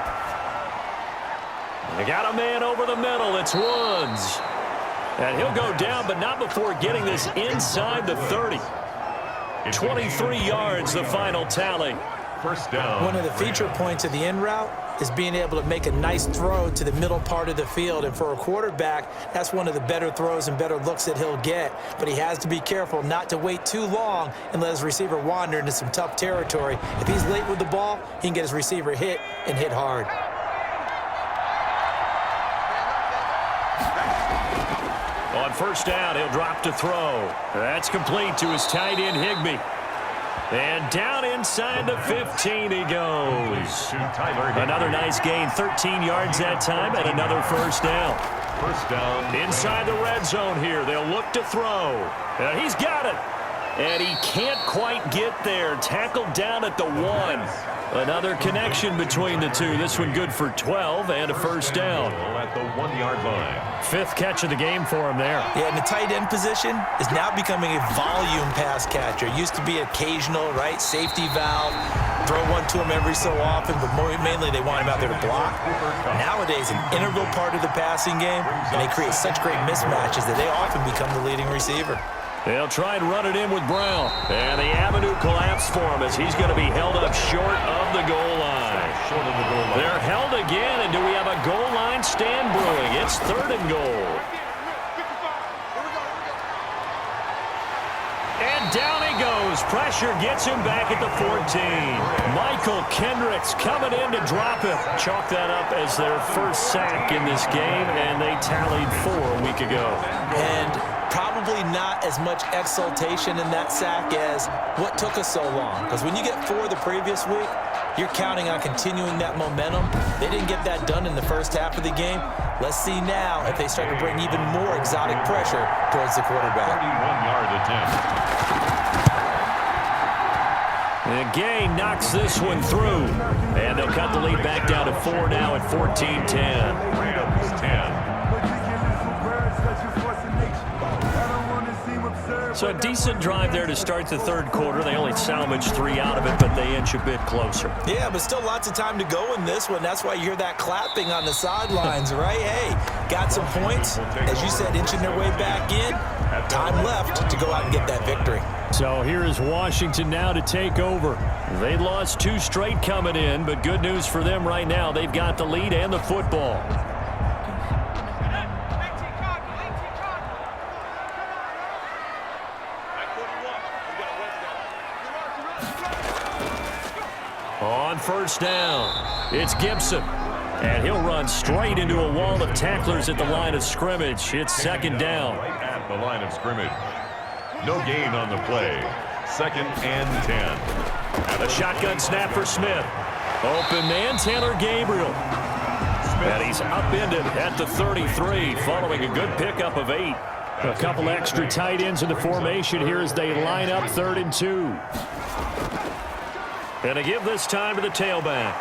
They got a man over the middle. It's Woods. And he'll go down, but not before getting this inside the 30. 23 yards, the final tally. First down. One of the feature points of the in route is being able to make a nice throw to the middle part of the field. And for a quarterback, that's one of the better throws and better looks that he'll get. But he has to be careful not to wait too long and let his receiver wander into some tough territory. If he's late with the ball, he can get his receiver hit and hit hard. On first down, he'll drop to throw. That's complete to his tight end, Higbee. And down inside the 15 he goes. Another nice gain, 13 yards that time, and another first down. First down. Inside the red zone here, they'll look to throw. And he's got it. And he can't quite get there. Tackled down at the 1. Another connection between the two. This one good for 12 and a first down. At the 1-yard line. 5th catch of the game for him there. Yeah, and the tight end position is now becoming a volume pass catcher. It used to be occasional, right? Safety valve. Throw one to him every so often, but mainly they want him out there to block. Nowadays, an integral part of the passing game, and they create such great mismatches that they often become the leading receiver. They'll try and run it in with Brown. And the avenue collapsed for him as he's going to be held up short of the goal line. Short of the goal line. They're held again, and do we have a goal line stand brewing? It's 3rd and goal. And down he goes. Pressure gets him back at the 14. Michael Kendricks coming in to drop him. Chalk that up as their first sack in this game, and they tallied 4 a week ago. And probably not as much exultation in that sack as what took us so long. Because when you get 4 the previous week, you're counting on continuing that momentum. They didn't get that done in the first half of the game. Let's see now if they start to bring even more exotic pressure towards the quarterback. 31-yard attempt. The gain knocks this one through. And they'll cut the lead back down to 4 now at 14-10. Rams 10. So a decent drive there to start the third quarter. They only salvaged 3 out of it, but they inch a bit closer. Yeah, but still lots of time to go in this one. That's why you hear that clapping on the sidelines, right? Hey, got some points. As you said, inching their way back in. Time left to go out and get that victory. So here is Washington now to take over. They lost 2 straight coming in, but good news for them right now. They've got the lead and the football. On first down, it's Gibson. And he'll run straight into a wall of tacklers at the line of scrimmage. It's second down. Right at the line of scrimmage. No gain on the play. 2nd and 10. A shotgun snap for Smith. Open man, Taylor Gabriel. And he's upended at the 33 following a good pickup of 8. A couple extra tight ends in the formation here as they line up 3rd and 2. And to give this time to the tailback.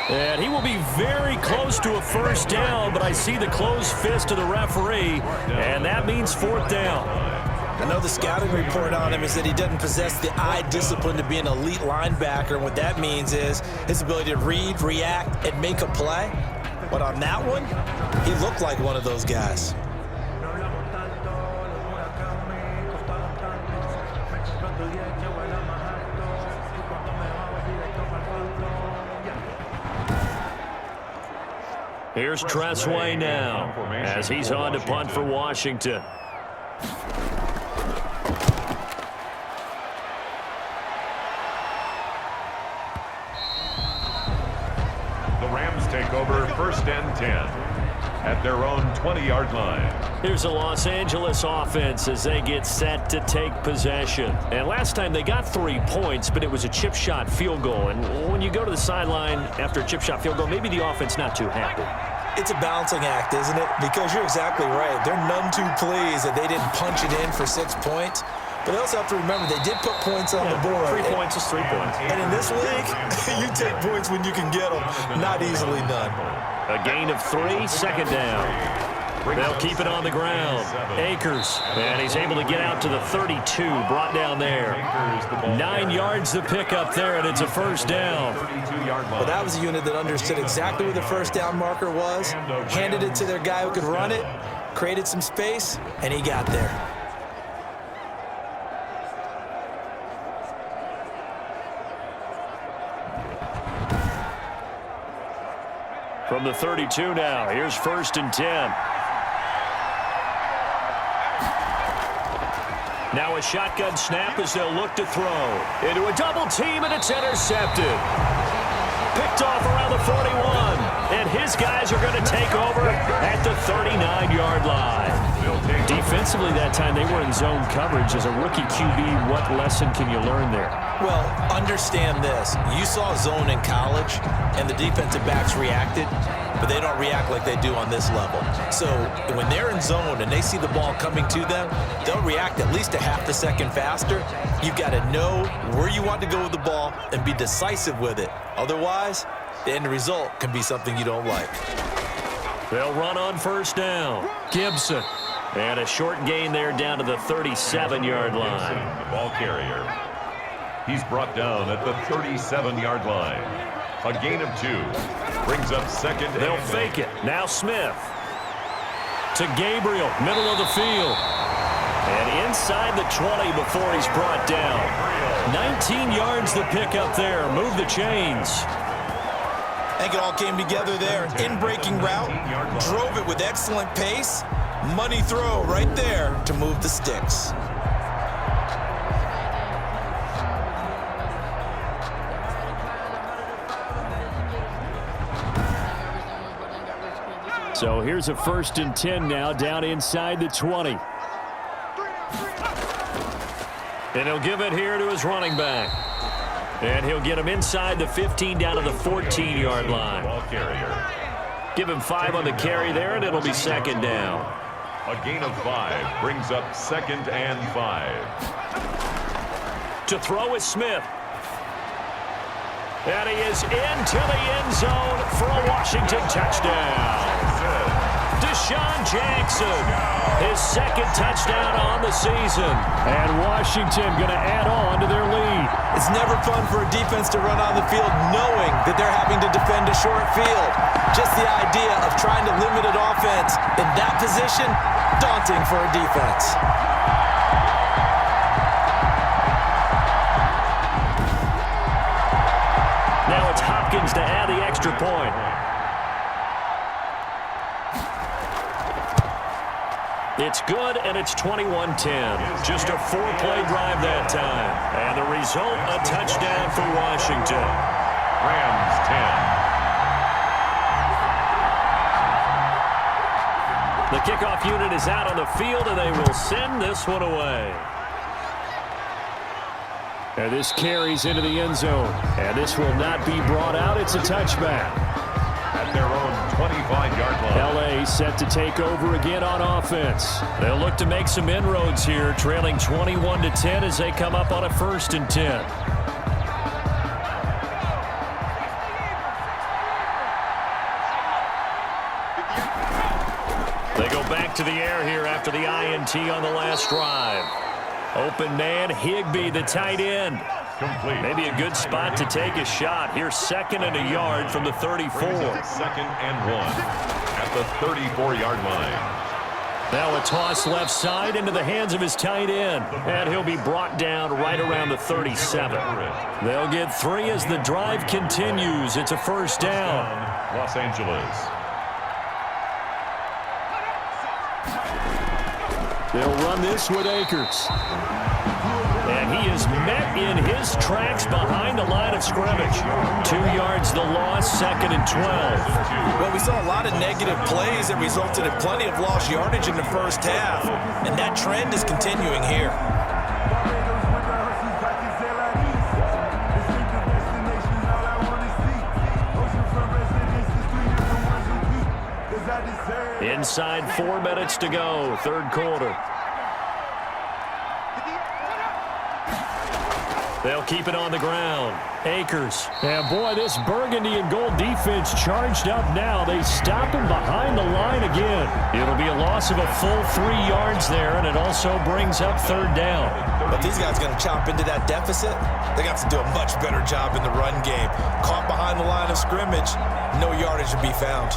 And he will be very close to a first down, but I see the closed fist of the referee, and that means 4th down. I know the scouting report on him is that he doesn't possess the eye discipline to be an elite linebacker. And what that means is his ability to read, react, and make a play. But on that one, he looked like one of those guys. Here's Tressway now as he's on to punt for Washington. The Rams take over 1st and 10 at their own 20-yard line. Here's the Los Angeles offense as they get set to take possession. And last time they got 3 points, but it was a chip shot field goal. And when you go to the sideline after a chip shot field goal, maybe the offense not too happy. It's a balancing act, isn't it? Because you're exactly right. They're none too pleased that they didn't punch it in for 6 points. But they also have to remember they did put points on the board. 3 points is 3 points. And in this league, you take points when you can get them. Not easily done. A gain of 3, second down. They'll keep it on the ground. Akers, and he's able to get out to the 32, brought down there. 9 yards to pick up there, and it's a first down. Well, that was a unit that understood exactly where the first down marker was, handed it to their guy who could run it, created some space, and he got there. From the 32 now, here's 1st and 10. Now a shotgun snap as they'll look to throw. Into a double team, and it's intercepted. Picked off around the 41. And his guys are going to take over at the 39-yard line. Defensively that time, they were in zone coverage. As a rookie QB, what lesson can you learn there? Well, understand this. You saw zone in college, and the defensive backs reacted, but they don't react like they do on this level. So when they're in zone and they see the ball coming to them, they'll react at least a half a second faster. You've got to know where you want to go with the ball and be decisive with it. Otherwise, the end result can be something you don't like. They'll run on first down. Gibson. And a short gain there down to the 37-yard line. The ball carrier. He's brought down at the 37-yard line. A gain of 2. Brings up 2nd. They'll fake it. Now Smith. To Gabriel, middle of the field. And inside the 20 before he's brought down. 19 yards to pick up there. Move the chains. I think it all came together there. In-breaking route. Drove it with excellent pace. Money throw right there to move the sticks. So here's a 1st and 10 now, down inside the 20. And he'll give it here to his running back. And he'll get him inside the 15 down to the 14-yard line. Ball carrier. Give him 5 on the carry there, and it'll be 2nd down. A gain of 5 brings up 2nd and 5. To throw is Smith. And he is into the end zone for a Washington touchdown. Deshaun Jackson. his second touchdown on the season. And Washington going to add on to their lead. It's never fun for a defense to run on the field knowing that they're having to defend a short field. Just the idea of trying to limit an offense in that position, daunting for a defense. Now it's Hopkins to add the extra point. It's good, and it's 21-10. Just a 4-play drive that time. And the result, a touchdown for Washington. Rams 10. The kickoff unit is out on the field, and they will send this one away. And this carries into the end zone. And this will not be brought out. It's a touchback. At their own 25-yard line. L.A. set to take over again on offense. They'll look to make some inroads here, trailing 21-10 as they come up on a 1st and 10. They go back to the air here after the INT on the last drive. Open man, Higbee, the tight end. Complete. Maybe a good spot to take a shot. Here's 2nd and a yard from the 34. 2nd and 1 at the 34-yard line. Now a toss left side into the hands of his tight end. And he'll be brought down right around the 37. They'll get 3 as the drive continues. It's a 1st down. Los Angeles. They'll run this with Akers. And he is met in his tracks behind the line of scrimmage. 2 yards the loss, 2nd and 12. Well, we saw a lot of negative plays that resulted in plenty of lost yardage in the first half. And that trend is continuing here. Inside 4 minutes to go, 3rd quarter. They'll keep it on the ground. Akers. And boy, this burgundy and gold defense charged up now. They stop him behind the line again. It'll be a loss of a full 3 yards there, and it also brings up 3rd down. But these guys going to chop into that deficit? They got to do a much better job in the run game. Caught behind the line of scrimmage, no yardage to be found.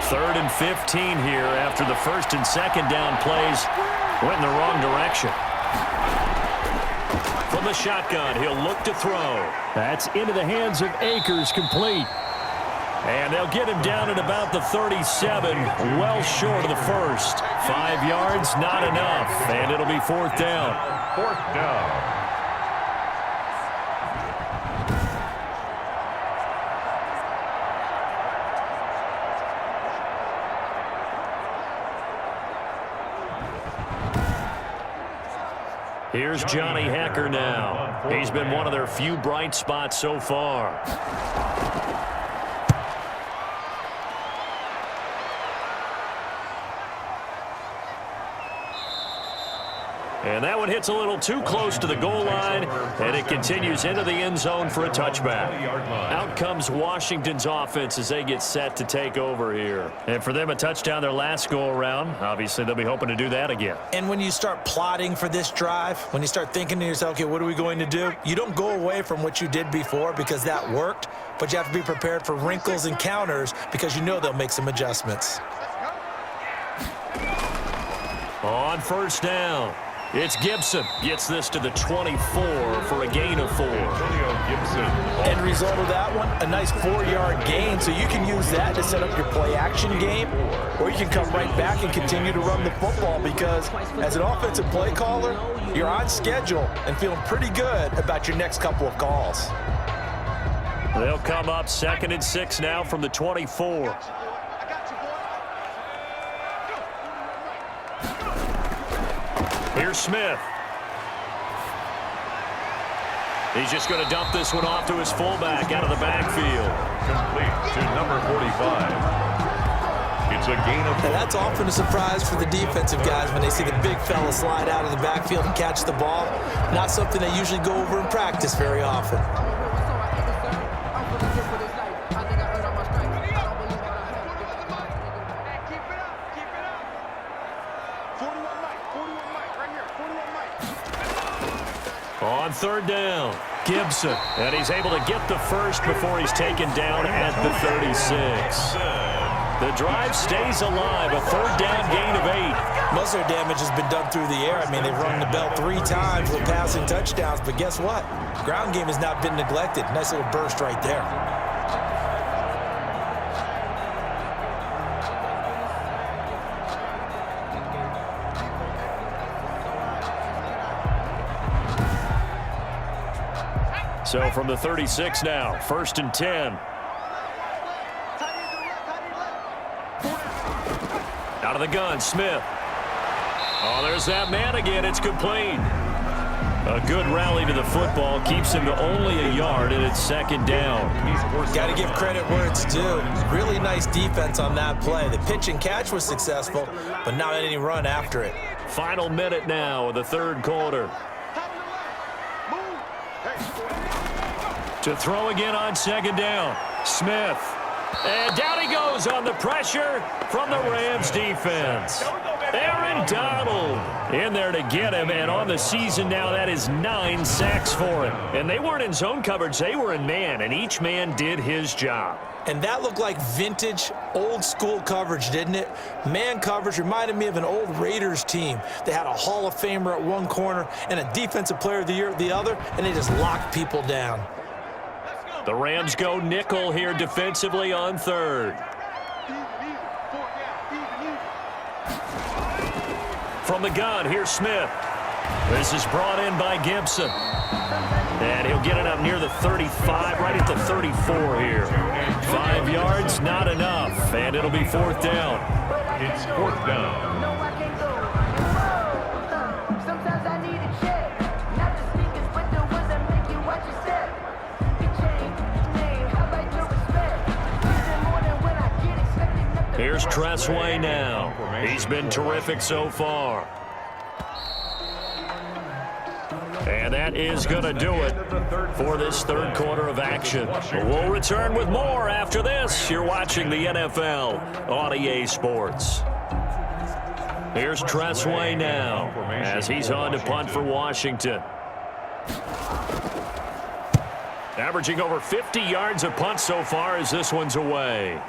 3rd and 15 here after the 1st and 2nd down plays went in the wrong direction. From the shotgun, he'll look to throw. That's into the hands of Akers, complete. And they'll get him down at about the 37, well short of the 1st. 5 yards, not enough, and it'll be 4th down. 4th down. Here's Johnny Hekker now. He's been one of their few bright spots so far. And that one hits a little too close to the goal line, and it continues into the end zone for a touchback. Out comes Washington's offense as they get set to take over here. And for them, a touchdown their last go-around. Obviously, they'll be hoping to do that again. And when you start plotting for this drive, when you start thinking to yourself, okay, what are we going to do? You don't go away from what you did before because that worked, but you have to be prepared for wrinkles and counters because you know they'll make some adjustments. On 1st down. It's Gibson. Gets this to the 24 for a gain of 4. End result of that one, a nice 4-yard gain, so you can use that to set up your play-action game, or you can come right back and continue to run the football because as an offensive play caller, you're on schedule and feeling pretty good about your next couple of calls. They'll come up 2nd and 6 now from the 24. Here's Smith. He's just going to dump this one off to his fullback out of the backfield. Complete to number 45. It's It's a gain of 4. And that's often a surprise for the defensive guys when they see the big fella slide out of the backfield and catch the ball. Not something they usually go over in practice very often. On third down, Gibson. And he's able to get the first before he's taken down at the 36. The drive stays alive, a third down gain of 8. Most of their damage has been done through the air. I mean, they've rung the bell 3 times with passing touchdowns, but guess what? Ground game has not been neglected. Nice little burst right there. So from the 36 now, 1st and 10. Out of the gun, Smith. Oh, there's that man again. It's complete. A good rally to the football keeps him to only a yard, and it's 2nd down. Got to give credit where it's due. Really nice defense on that play. The pitch and catch was successful, but not any run after it. Final minute now of the 3rd quarter. To throw again on 2nd down. Smith. And down he goes on the pressure from the Rams defense. Aaron Donald in there to get him, and on the season now, that is 9 sacks for him. And they weren't in zone coverage, they were in man, and each man did his job. And that looked like vintage, old-school coverage, didn't it? Man coverage reminded me of an old Raiders team. They had a Hall of Famer at one corner and a Defensive Player of the Year at the other, and they just locked people down. The Rams go nickel here defensively on 3rd. From the gun, here's Smith. This is brought in by Gibson. And he'll get it up near the 35, right at the 34 here. 5 yards, not enough, and it'll be 4th down. It's 4th down. Here's Tressway now. He's been terrific so far. And that is going to do it for this 3rd quarter of action. We'll return with more after this. You're watching the NFL on EA Sports. Here's Tressway now as he's on to punt for Washington. Averaging over 50 yards a punt so far as this one's away.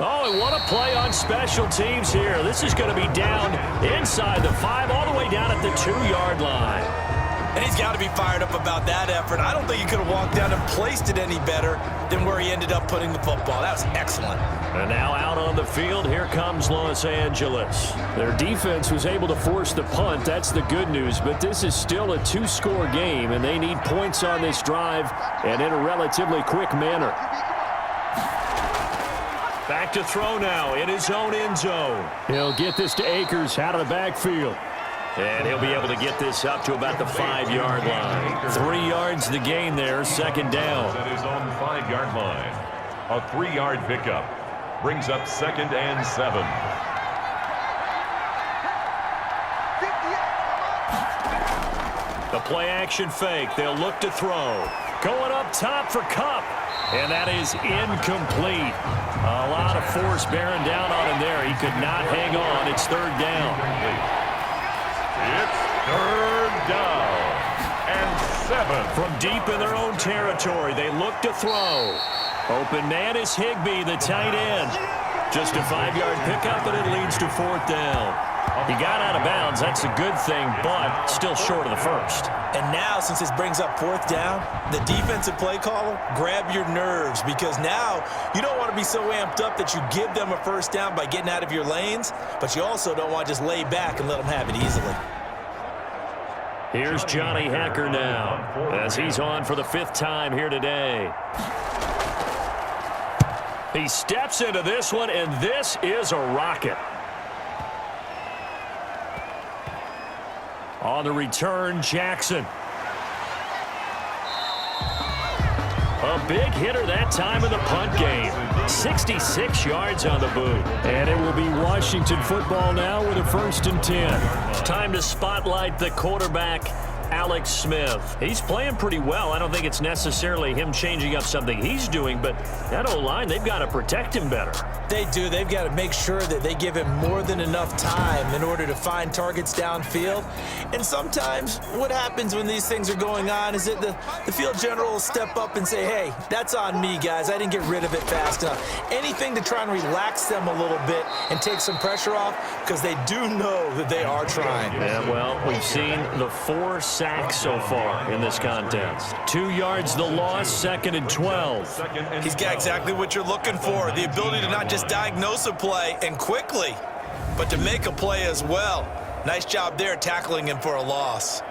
Oh, and what a play on special teams here. This is going to be down inside the 5, all the way down at the 2-yard line. And he's got to be fired up about that effort. I don't think he could have walked down and placed it any better than where he ended up putting the football. That was excellent. And now out on the field, here comes Los Angeles. Their defense was able to force the punt. That's the good news. But this is still a 2-score game, and they need points on this drive and in a relatively quick manner. Back to throw now in his own end zone. He'll get this to Akers out of the backfield. And he'll be able to get this up to about the 5-yard line. 3 yards the gain there, 2nd down. That is on the 5-yard line. A 3-yard pickup brings up 2nd and 7. The play action fake. They'll look to throw. Going up top for Kupp. And that is incomplete. A lot of force bearing down on him there. He could not hang on. It's 3rd down. It's 3rd down and 7. From deep in their own territory, they look to throw. Open man is Higbee, the tight end. Just a 5-yard pickup, and it leads to 4th down. He got out of bounds. That's a good thing, but still short of the 1st. And now, since this brings up 4th down, the defensive play caller, grab your nerves, because now you don't want to be so amped up that you give them a 1st down by getting out of your lanes, but you also don't want to just lay back and let them have it easily. Here's Johnny Hekker now as he's on for the 5th time here today. He steps into this one, and this is a rocket. On the return, Jackson. A big hitter that time in the punt game. 66 yards on the boot. And it will be Washington football now with a 1st and 10. Time to spotlight the quarterback, Alex Smith. He's playing pretty well. I don't think it's necessarily him changing up something he's doing, but that O-line, they've got to protect him better. They do. They've got to make sure that they give him more than enough time in order to find targets downfield. And sometimes what happens when these things are going on is that the field general will step up and say, hey, that's on me, guys. I didn't get rid of it fast enough. Anything to try and relax them a little bit and take some pressure off, because they do know that they are trying. Yeah, well, we've seen the 4 sacks so far in this contest. 2 yards the loss, 2nd and 12. He's got exactly what you're looking for, the ability to not just diagnose a play and quickly, but to make a play as well. Nice job there tackling him for a loss.